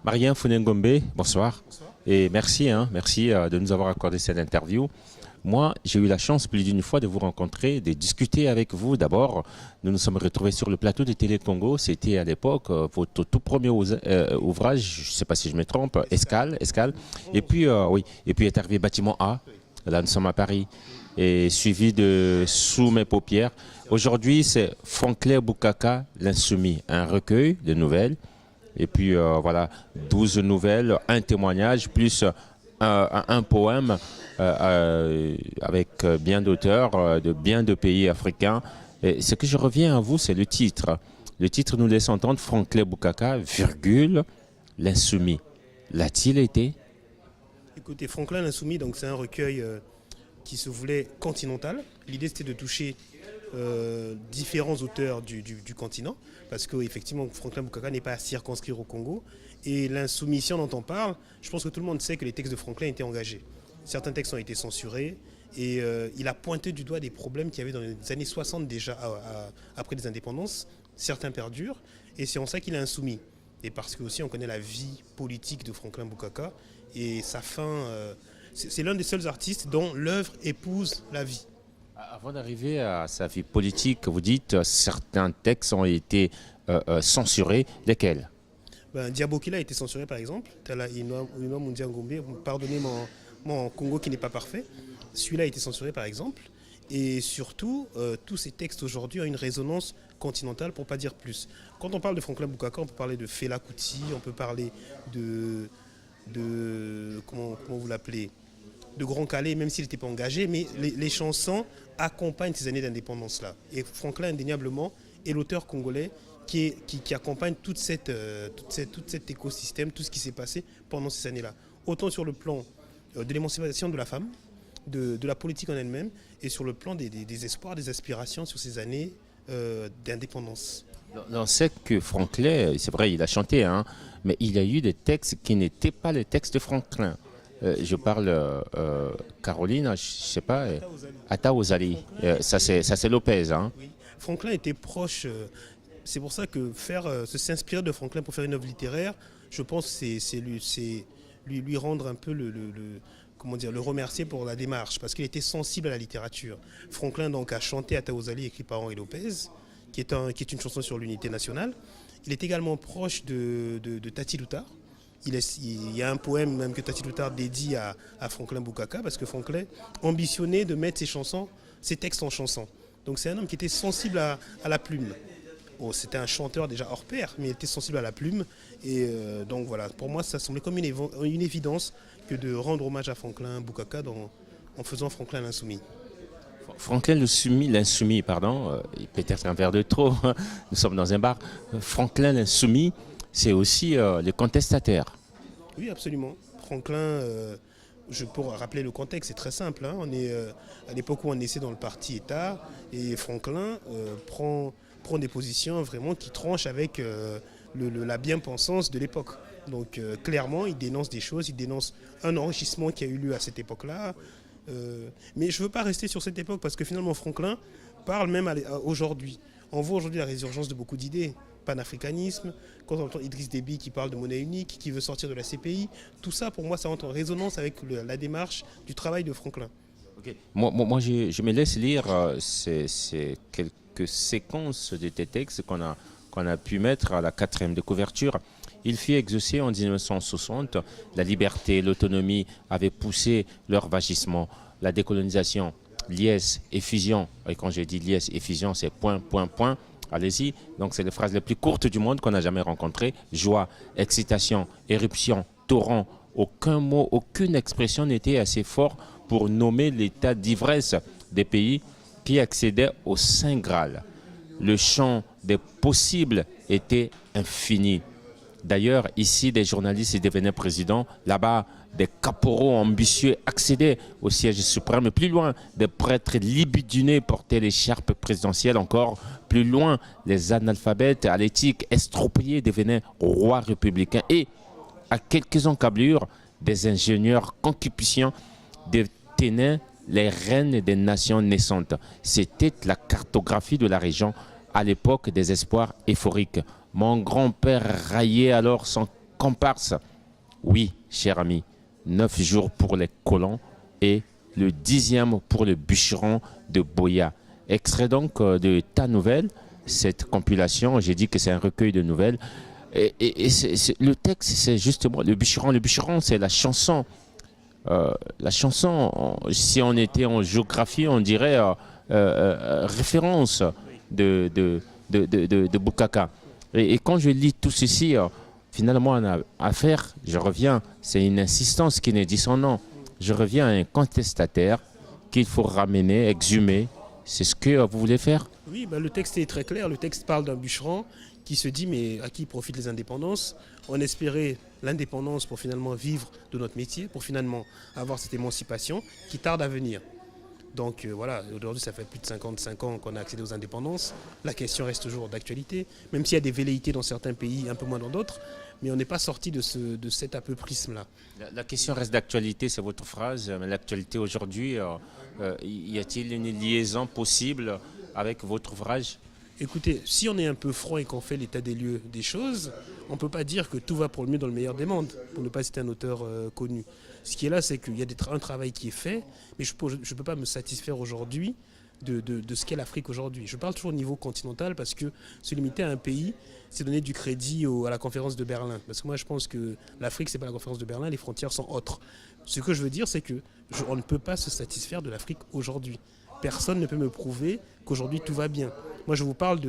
Marien Funengombe, bonsoir. Bonsoir. Et merci, merci de nous avoir accordé cette interview. Moi, j'ai eu la chance plus d'une fois de vous rencontrer, de discuter avec vous. D'abord, nous nous sommes retrouvés sur le plateau de Télé Congo. C'était à l'époque votre tout premier ouvrage, je ne sais pas si je me trompe, Escale. Et puis, oui, et puis est arrivé Bâtiment A. Là, nous sommes à Paris. Et suivi de Sous mes paupières. Aujourd'hui, c'est Franklin Bukaka, l'Insoumis, un recueil de nouvelles. Et puis voilà, 12 nouvelles, un témoignage, plus un poème avec bien d'auteurs de bien de pays africains. Et ce que je reviens à vous, c'est le titre. Le titre nous laisse entendre Franklin Bukaka, virgule, l'insoumis. L'a-t-il été? Écoutez, Franklin l'Insoumis, donc c'est un recueil qui se voulait continental. L'idée c'était de toucher différents auteurs du continent, parce qu'effectivement Franklin Bukaka n'est pas à circonscrire au Congo. Et l'insoumission dont on parle, je pense que tout le monde sait que les textes de Franklin étaient engagés. Certains textes ont été censurés et il a pointé du doigt des problèmes qu'il y avait dans les années 60 déjà, après les indépendances. Certains perdurent et c'est en ça qu'il est insoumis. Et parce que aussi on connaît la vie politique de Franklin Bukaka et sa fin, c'est l'un des seuls artistes dont l'œuvre épouse la vie. Avant d'arriver à sa vie politique, vous dites certains textes ont été censurés. Lesquels? Diabokila a été censuré par exemple. Pardonnez mon Congo qui n'est pas parfait. Celui-là a été censuré par exemple. Et surtout, tous ces textes aujourd'hui ont une résonance continentale pour ne pas dire plus. Quand on parle de Franklin Bukaka, on peut parler de Fela Kuti, on peut parler de comment vous l'appelez, de Grand Calais, même s'il n'était pas engagé, mais les chansons accompagnent ces années d'indépendance-là. Et Franklin, indéniablement, est l'auteur congolais qui accompagne tout cet écosystème, tout ce qui s'est passé pendant ces années-là. Autant sur le plan de l'émancipation de la femme, de la politique en elle-même, et sur le plan des espoirs, des aspirations sur ces années d'indépendance. On sait que Franklin, c'est vrai, il a chanté, mais il y a eu des textes qui n'étaient pas les textes de Franklin. Je parle Caroline, je ne sais pas, Atta Ozali. Ça c'est Lopez. Oui. Franklin était proche. C'est pour ça que s'inspirer de Franklin pour faire une œuvre littéraire, je pense que c'est lui rendre un peu le remercier pour la démarche, parce qu'il était sensible à la littérature. Franklin donc a chanté Atta Ozali, écrit par Henri Lopez, qui est une chanson sur l'unité nationale. Il est également proche de Tati Loutard. Il y a un poème même que Tati Loutard dédie à Franklin Bukaka, parce que Franklin ambitionnait de mettre ses textes en chansons. Donc c'est un homme qui était sensible à la plume. Bon, c'était un chanteur déjà hors pair, mais il était sensible à la plume. Et donc voilà, pour moi ça semblait comme une évidence que de rendre hommage à Franklin Bukaka en faisant Franklin l'Insoumis. Franklin l'Insoumis, pardon, peut-être un verre de trop, nous sommes dans un bar. Franklin l'Insoumis, c'est aussi le contestataire. Oui, absolument. Franklin, pour rappeler le contexte, c'est très simple. On est à l'époque où on essaie dans le parti État, et Franklin prend des positions vraiment qui tranchent avec la bien-pensance de l'époque. Donc clairement, il dénonce des choses, il dénonce un enrichissement qui a eu lieu à cette époque-là. Mais je ne veux pas rester sur cette époque parce que finalement Franklin parle même aujourd'hui. On voit aujourd'hui la résurgence de beaucoup d'idées. Panafricanisme, quand on entend Idriss Déby qui parle de monnaie unique, qui veut sortir de la CPI, tout ça pour moi ça entre en résonance avec la démarche du travail de Franklin. Okay. Moi je me laisse lire ces quelques séquences de tes textes qu'on a pu mettre à la 4e de couverture. Il fit exaucer en 1960 la liberté, l'autonomie avaient poussé leur vagissement, la décolonisation, liesse, effusion. Et quand je dis liesse, effusion, c'est point. Allez-y. Donc, c'est les phrases les plus courtes du monde qu'on n'a jamais rencontrées. Joie, excitation, éruption, torrent. Aucun mot, aucune expression n'était assez fort pour nommer l'état d'ivresse des pays qui accédaient au Saint Graal. Le champ des possibles était infini. D'ailleurs, ici, des journalistes devenaient présidents. Là-bas, des caporaux ambitieux accédaient au siège suprême. Plus loin, des prêtres libidinés portaient l'écharpe présidentielle. Encore plus loin, les analphabètes à l'éthique estropiés devenaient rois républicains. Et, à quelques encablures, des ingénieurs concupiscents détenaient les reines des nations naissantes. C'était la cartographie de la région à l'époque des espoirs euphoriques. Mon grand-père raillait alors son comparse. Oui, cher ami, 9 jours pour les colons et le 10e pour le bûcheron de Boya. Extrait donc de ta nouvelle, cette compilation, j'ai dit que c'est un recueil de nouvelles. Le texte, c'est justement le bûcheron. Le bûcheron, c'est la chanson. La chanson, si on était en géographie, on dirait référence de Bukaka. Et quand je lis tout ceci, finalement, on a affaire, je reviens, c'est une insistance qui ne dit son nom. Je reviens à un contestataire qu'il faut ramener, exhumer. C'est ce que vous voulez faire? Oui, le texte est très clair. Le texte parle d'un bûcheron qui se dit mais à qui profitent les indépendances? On espérait l'indépendance pour finalement vivre de notre métier, pour finalement avoir cette émancipation qui tarde à venir. Donc voilà, aujourd'hui ça fait plus de 55 ans qu'on a accédé aux indépendances. La question reste toujours d'actualité, même s'il y a des velléités dans certains pays, un peu moins dans d'autres, mais on n'est pas sorti de cet prisme-là. La question reste d'actualité, c'est votre phrase, mais l'actualité aujourd'hui, y a-t-il une liaison possible avec votre ouvrage? Écoutez, si on est un peu franc et qu'on fait l'état des lieux des choses, on ne peut pas dire que tout va pour le mieux dans le meilleur des mondes, pour ne pas citer un auteur connu. Ce qui est là, c'est qu'il y a un travail qui est fait, mais je ne peux pas me satisfaire aujourd'hui de ce qu'est l'Afrique aujourd'hui. Je parle toujours au niveau continental parce que se limiter à un pays, c'est donner du crédit à la conférence de Berlin. Parce que moi, je pense que l'Afrique, ce n'est pas la conférence de Berlin, les frontières sont autres. Ce que je veux dire, c'est qu'on ne peut pas se satisfaire de l'Afrique aujourd'hui. Personne ne peut me prouver qu'aujourd'hui tout va bien. Moi, je vous parle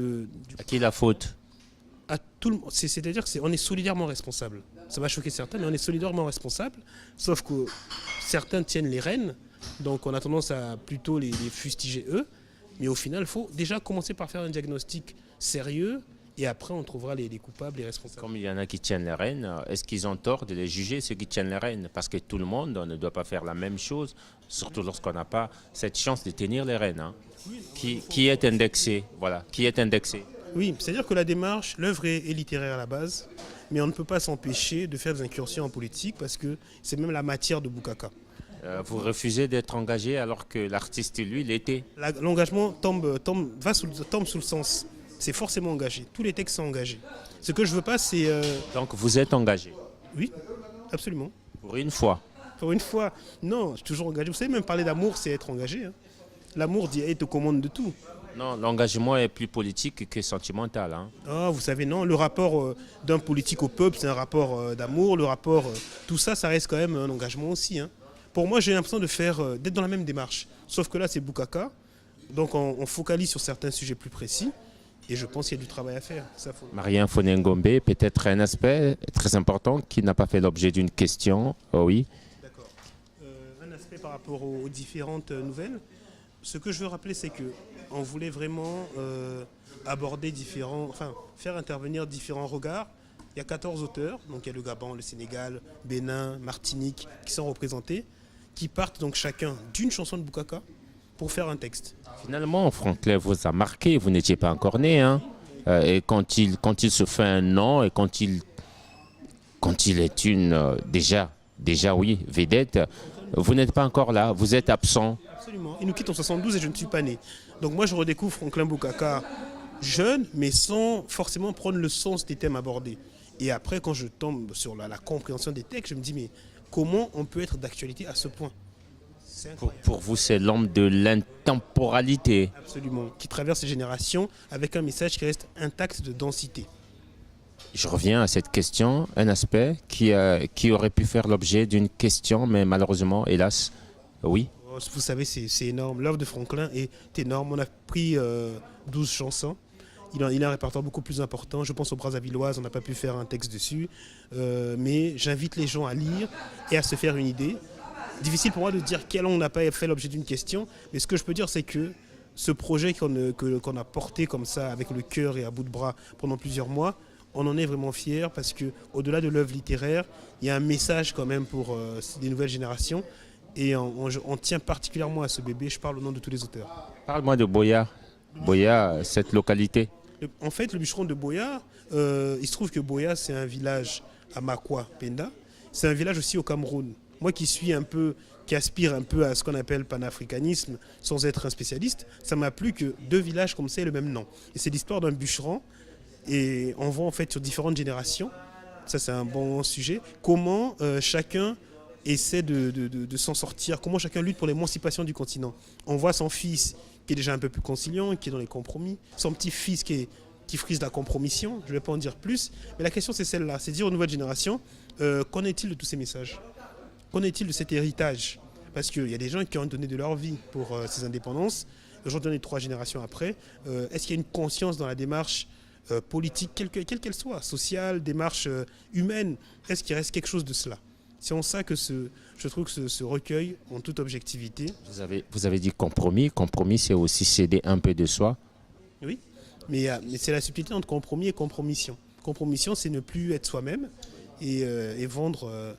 À qui la faute? À tout le monde. C'est-à-dire qu'on est solidairement responsable. Ça va choquer certains, mais on est solidairement responsable. Sauf que certains tiennent les rênes, donc on a tendance à plutôt les fustiger eux. Mais au final, il faut déjà commencer par faire un diagnostic sérieux. Et après, on trouvera les coupables, les responsables. Comme il y en a qui tiennent les rênes, est-ce qu'ils ont tort de les juger, ceux qui tiennent les rênes? Parce que tout le monde ne doit pas faire la même chose, surtout lorsqu'on n'a pas cette chance de tenir les rênes. Hein. Qui est indexé, voilà, qui est indexé. Oui, c'est-à-dire que la démarche, l'œuvre est littéraire à la base, mais on ne peut pas s'empêcher de faire des incursions en politique parce que c'est même la matière de Bukaka. Vous refusez d'être engagé alors que l'artiste, lui, l'était. L'engagement tombe sous le sens. C'est forcément engagé. Tous les textes sont engagés. Ce que je veux pas, c'est... Donc vous êtes engagé? Oui, absolument. Pour une fois? Pour une fois, non, je suis toujours engagé. Vous savez, même parler d'amour, c'est être engagé. Hein. L'amour est aux commandes de tout. Non, l'engagement est plus politique que sentimental. Hein. Ah, vous savez, non, le rapport d'un politique au peuple, c'est un rapport d'amour. Le rapport, tout ça, ça reste quand même un engagement aussi. Hein. Pour moi, j'ai l'impression d'être dans la même démarche. Sauf que là, c'est Bukaka. Donc on focalise sur certains sujets plus précis. Et je pense qu'il y a du travail à faire. Marien Fonengombe, peut-être un aspect très important qui n'a pas fait l'objet d'une question. Oh oui. D'accord. Un aspect par rapport aux différentes nouvelles. Ce que je veux rappeler, c'est qu'on voulait vraiment aborder faire intervenir différents regards. Il y a 14 auteurs, donc il y a le Gabon, le Sénégal, Bénin, Martinique, qui sont représentés, qui partent donc chacun d'une chanson de Bukaka pour faire un texte. Finalement, Franklin vous a marqué, vous n'étiez pas encore né. Hein. Et quand il se fait un nom et quand il est une, déjà oui, vedette, vous n'êtes pas encore là, vous êtes absent. Absolument. Il nous quitte en 72 et je ne suis pas né. Donc moi, je redécouvre Franklin Bukaka jeune, mais sans forcément prendre le sens des thèmes abordés. Et après, quand je tombe sur la compréhension des textes, je me dis, mais comment on peut être d'actualité à ce point? Pour vous, c'est l'homme de l'intemporalité. Absolument. Qui traverse les générations avec un message qui reste intact de densité. Je reviens à cette question, un aspect qui aurait pu faire l'objet d'une question, mais malheureusement, hélas, oui. Vous savez, c'est énorme. L'œuvre de Franklin est énorme. On a pris 12 chansons. Il a un répertoire beaucoup plus important. Je pense aux Brazzavilloises, on n'a pas pu faire un texte dessus. Mais j'invite les gens à lire et à se faire une idée. Difficile pour moi de dire quel on n'a pas fait l'objet d'une question, mais ce que je peux dire, c'est que ce projet qu'on a porté comme ça, avec le cœur et à bout de bras pendant plusieurs mois, on en est vraiment fiers parce qu'au-delà de l'œuvre littéraire, il y a un message quand même pour des nouvelles générations et on tient particulièrement à ce bébé. Je parle au nom de tous les auteurs. Parle-moi de Boya. Boya, cette localité. En fait, le bûcheron de Boya, il se trouve que Boya, c'est un village à Makwa, Penda. C'est un village aussi au Cameroun. Moi qui aspire un peu à ce qu'on appelle panafricanisme, sans être un spécialiste, ça m'a plu que 2 villages comme ça aient le même nom. Et c'est l'histoire d'un bûcheron, et on voit en fait sur différentes générations Ça, c'est un bon sujet. Comment chacun essaie de s'en sortir, comment chacun lutte pour l'émancipation du continent. On voit son fils qui est déjà un peu plus conciliant, qui est dans les compromis, son petit-fils qui frise la compromission, je ne vais pas en dire plus, mais la question c'est celle-là, c'est dire aux nouvelles générations, qu'en est-il de tous ces messages? Qu'en est-il de cet héritage? Parce qu'il y a des gens qui ont donné de leur vie pour ces indépendances. Aujourd'hui, on est 3 générations après. Est-ce qu'il y a une conscience dans la démarche politique, quelle qu'elle soit, sociale, démarche humaine? Est-ce qu'il reste quelque chose de cela? C'est en ça que je trouve que ce recueil, en toute objectivité... Vous avez dit compromis. Compromis, c'est aussi céder un peu de soi. Oui, mais c'est la subtilité entre compromis et compromission. Compromission, c'est ne plus être soi-même et vendre...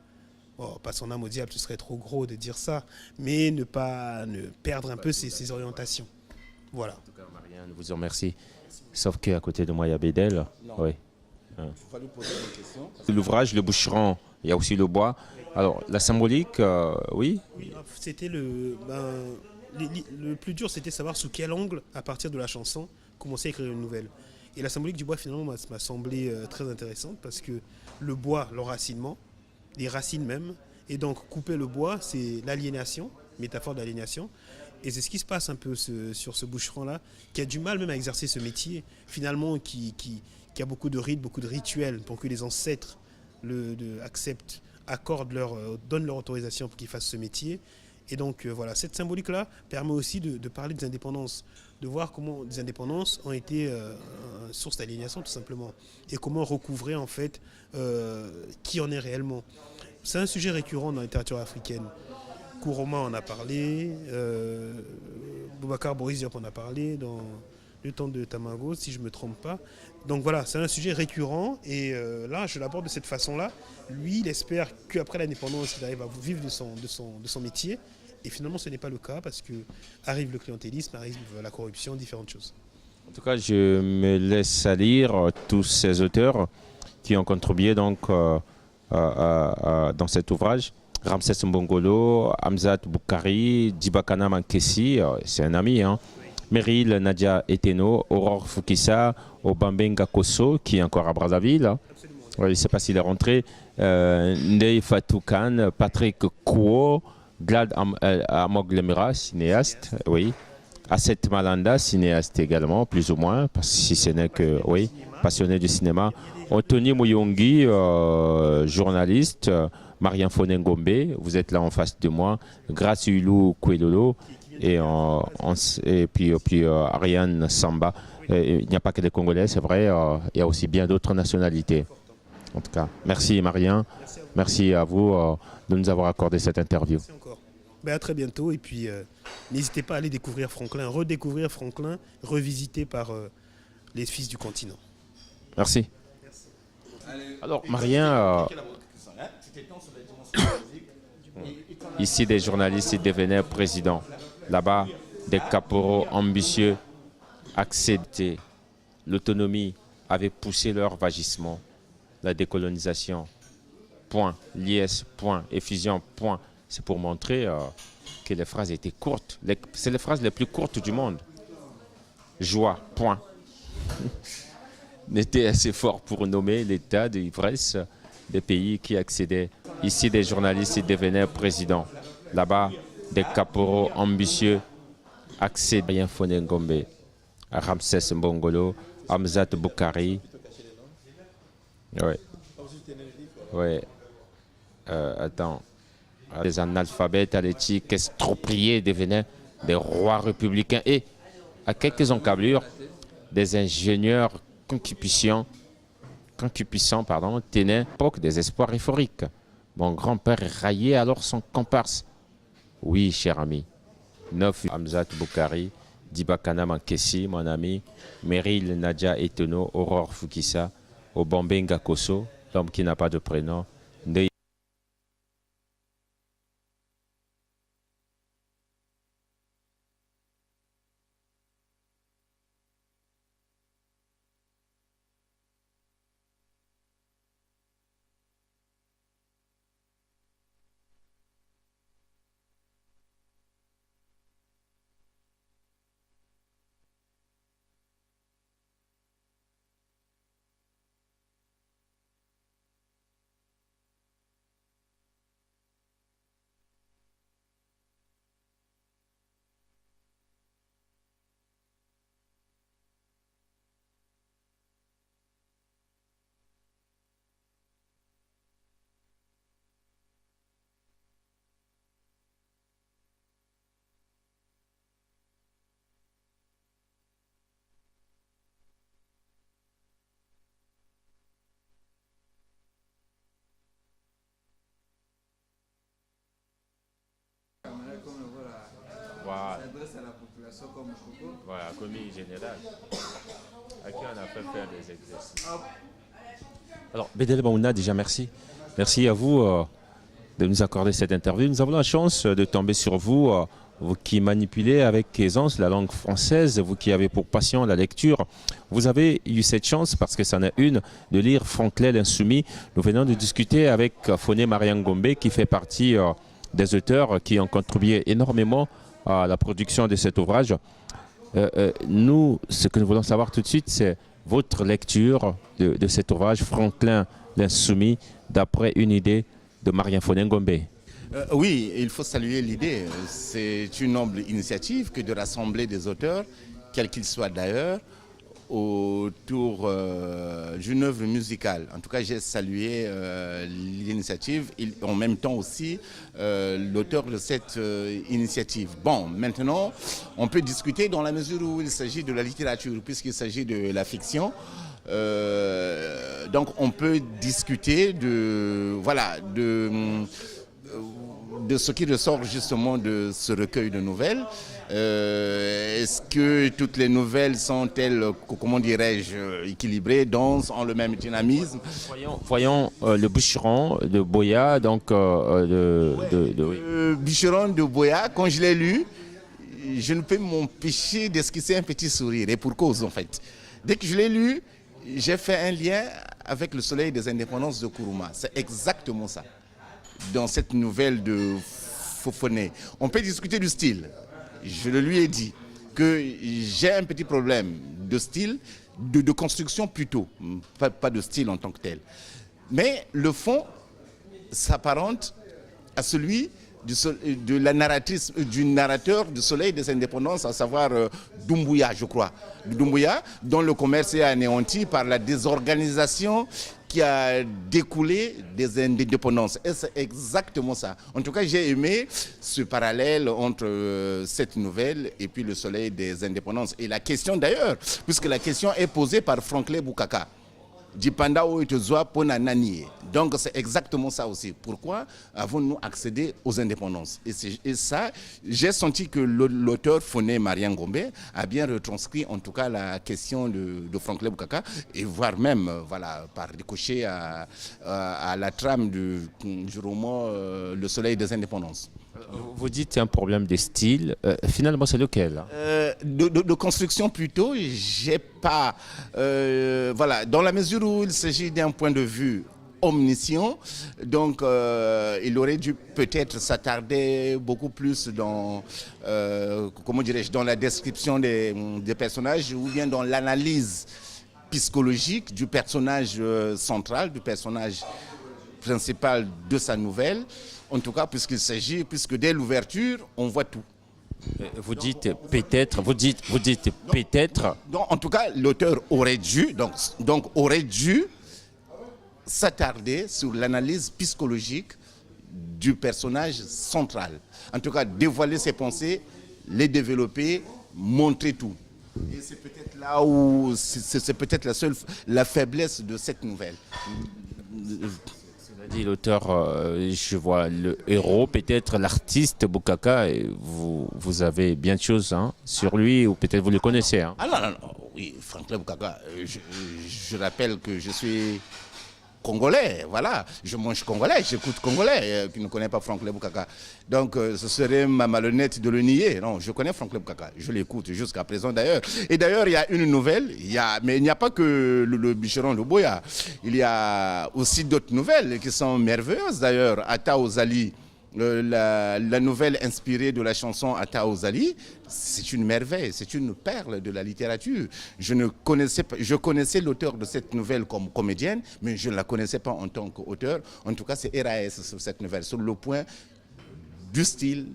pas son âme au diable, ce serait trop gros de dire ça, mais ne perdre un peu ses orientations. Voilà. En tout cas, Marianne, vous en remercie. Sauf qu'à côté de moi, il y a Bédel. Oui. L'ouvrage, le bûcheron, il y a aussi le bois. Alors, la symbolique, oui. Oui, c'était le plus dur, c'était savoir sous quel angle, à partir de la chanson, commencer à écrire une nouvelle. Et la symbolique du bois, finalement, m'a semblé très intéressante parce que le bois, l'enracinement, les racines même, et donc couper le bois, c'est l'aliénation, métaphore d'aliénation. Et c'est ce qui se passe un peu sur ce bûcheron-là, qui a du mal même à exercer ce métier, finalement, qui a beaucoup de rites, beaucoup de rituels pour que les ancêtres acceptent, donnent leur autorisation pour qu'ils fassent ce métier. Et donc voilà, cette symbolique-là permet aussi de parler des indépendances, de voir comment des indépendances ont été source d'aliénation tout simplement, et comment recouvrer en fait qui en est réellement. C'est un sujet récurrent dans la littérature africaine. Kourouma en a parlé, Boubacar Boris Diop en a parlé dans le temps de Tamago, si je ne me trompe pas. Donc voilà, c'est un sujet récurrent et là, je l'aborde de cette façon-là. Lui, il espère qu'après l'indépendance, il arrive à vivre de son métier. Et finalement, ce n'est pas le cas parce que arrive le clientélisme, arrive la corruption, différentes choses. En tout cas, je me laisse lire tous ces auteurs qui ont contribué donc, dans cet ouvrage. Ramses Mbongolo, Hamzat Boukari, Dibakana Mankessi, c'est un ami, hein. Meryl Nadia Eteno, Aurore Fukissa, Obambenga Kosso, qui est encore à Brazzaville. Hein. Je ne sais pas s'il est rentré. Ndeye Fatou Khan, Patrick Kouo, Glad Amoglemira, cinéaste, oui. Asset Malanda, cinéaste également, plus ou moins, parce que si ce n'est que, oui, passionné du cinéma. Anthony Mouyongi, journaliste. Marianne Fonengombe, vous êtes là en face de moi. Grace Hulou Kouelolo et puis Ariane Samba. Il n'y a pas que des Congolais, c'est vrai. Il y a aussi bien d'autres nationalités. En tout cas, merci Marianne. Merci à vous de nous avoir accordé cette interview. Merci encore. À très bientôt et puis n'hésitez pas à aller découvrir Franklin, redécouvrir Franklin, revisité par les fils du continent. Merci. Alors Marianne, ici des journalistes ils devenaient présidents. Là-bas, des caporaux ambitieux acceptaient l'autonomie, avaient poussé leur vagissement, la décolonisation. Point, l'IS, point, effusion, point. C'est pour montrer que les phrases étaient courtes. C'est les phrases les plus courtes du monde. Joie, point. N'était assez fort pour nommer l'état d'ivresse des pays qui accédaient. Ici, des journalistes devenaient présidents. Là-bas, des caporaux ambitieux accédaient. Marianne Fonengombe, Ramses Mbongolo, Hamzat Boukari. Ouais. Ouais. Attends. Les analphabètes à l'éthique expropriés devenaient des rois républicains et, à quelques encablures, des ingénieurs concupiscents, tenaient à l'époque des espoirs euphoriques. Mon grand-père raillait alors son comparse. Oui, cher ami. 9 Hamzat Boukari, Dibakana Mankessi, mon ami, Meryl Nadia Eteno, Aurore Fukissa, Obambenga Kosso, l'homme qui n'a pas de prénom, à la population comme Coco. Voilà, commis général, à qui on a fait faire des exercices. Alors, Bédel Baouna, déjà merci. Merci à vous de nous accorder cette interview. Nous avons la chance de tomber sur vous, vous qui manipulez avec aisance la langue française, vous qui avez pour passion la lecture. Vous avez eu cette chance, parce que c'en est une, de lire Franklin l'Insoumis. Nous venons de discuter avec Foné Mariang Gombe, qui fait partie des auteurs qui ont contribué énormément à la production de cet ouvrage. Nous, ce que nous voulons savoir tout de suite, c'est votre lecture de cet ouvrage, Franklin l'Insoumis, d'après une idée de Mariang Foné Gombe. Oui, il faut saluer l'idée. C'est une noble initiative que de rassembler des auteurs, quels qu'ils soient d'ailleurs, autour d'une œuvre musicale. En tout cas, j'ai salué l'initiative et en même temps aussi l'auteur de cette initiative. Bon, maintenant, on peut discuter dans la mesure où il s'agit de la littérature, puisqu'il s'agit de la fiction. Donc, on peut discuter de ce qui ressort justement de ce recueil de nouvelles. Est-ce que toutes les nouvelles sont-elles, comment dirais-je, équilibrées, denses, ont le même dynamisme? Voyons le bûcheron de Boya, donc oui. Le bûcheron de Boya, quand je l'ai lu, je ne peux m'empêcher d'esquisser un petit sourire, et pour cause en fait. Dès que je l'ai lu, j'ai fait un lien avec le soleil des indépendances de Kourouma. C'est exactement ça. Dans cette nouvelle de Fofoné. On peut discuter du style. Je le lui ai dit que j'ai un petit problème de style, de construction plutôt, pas de style en tant que tel. Mais le fond s'apparente à celui de la narratrice, du narrateur du Soleil des Indépendances, à savoir Doumbouya, je crois. Doumbouya, dont le commerce est anéanti par la désorganisation qui a découlé des indépendances. Et c'est exactement ça. En tout cas, j'ai aimé ce parallèle entre cette nouvelle et puis le Soleil des Indépendances. Et la question d'ailleurs, puisque la question est posée par Franklin Boukaka. Donc c'est exactement ça aussi. Pourquoi avons-nous accédé aux indépendances? Et ça, j'ai senti que l'auteur Foné Mariang Gombe a bien retranscrit en tout cas la question de Franklin Boukaka, et voire même par ricochet à la trame du roman Le Soleil des Indépendances. Vous dites un problème de style. Finalement, c'est lequel? De construction plutôt. J'ai pas. Dans la mesure où il s'agit d'un point de vue omniscient, donc il aurait dû peut-être s'attarder beaucoup plus dans, comment dirais-je, dans la description des personnages, ou bien dans l'analyse psychologique du personnage central, du personnage principal de sa nouvelle. En tout cas, puisque dès l'ouverture, on voit tout. Vous dites peut-être, vous dites peut-être. Donc, en tout cas, l'auteur aurait dû, s'attarder sur l'analyse psychologique du personnage central. En tout cas, dévoiler ses pensées, les développer, montrer tout. Et c'est peut-être là où c'est peut-être la faiblesse de cette nouvelle. Dit l'auteur, je vois le héros, peut-être l'artiste Boukaka, et vous avez bien de choses sur lui, ou peut-être vous le connaissez. Ah non, oui, Franklin Boukaka, je rappelle que je suis congolais, voilà, je mange congolais, j'écoute congolais, qui ne connaît pas Franklin Boukaka. Donc ce serait malhonnête de le nier. Non, je connais Franklin Boukaka, je l'écoute jusqu'à présent d'ailleurs. Et d'ailleurs, il y a une nouvelle, mais il n'y a pas que le bûcheron de Boya. Il y a aussi d'autres nouvelles qui sont merveilleuses d'ailleurs. Ata Ozali, la nouvelle inspirée de la chanson Ata Ozali, c'est une merveille, c'est une perle de la littérature. Je connaissais l'auteur de cette nouvelle comme comédienne, mais je ne la connaissais pas en tant qu'auteur. En tout cas, c'est RAS sur cette nouvelle, sur le point du style,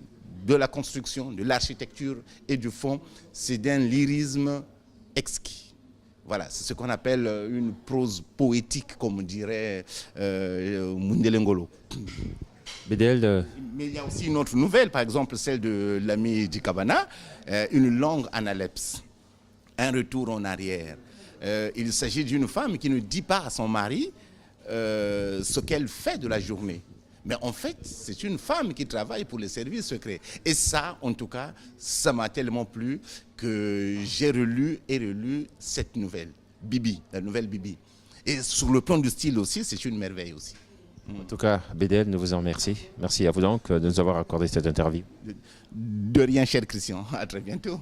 de la construction, de l'architecture et du fond. C'est d'un lyrisme exquis. Voilà, c'est ce qu'on appelle une prose poétique, comme dirait Mundele Ngolo. Bédel, Mais il y a aussi une autre nouvelle, par exemple celle de l'ami Dikabana, une longue analepse, un retour en arrière. Il s'agit d'une femme qui ne dit pas à son mari ce qu'elle fait de la journée, Mais en fait, c'est une femme qui travaille pour les services secrets. Et ça, en tout cas, ça m'a tellement plu que j'ai relu et relu cette nouvelle, Bibi, la nouvelle Bibi. Et sur le plan du style aussi, c'est une merveille aussi. En tout cas, Bédel, nous vous en remercions. Merci à vous donc de nous avoir accordé cette interview. De rien, cher Christian. À très bientôt.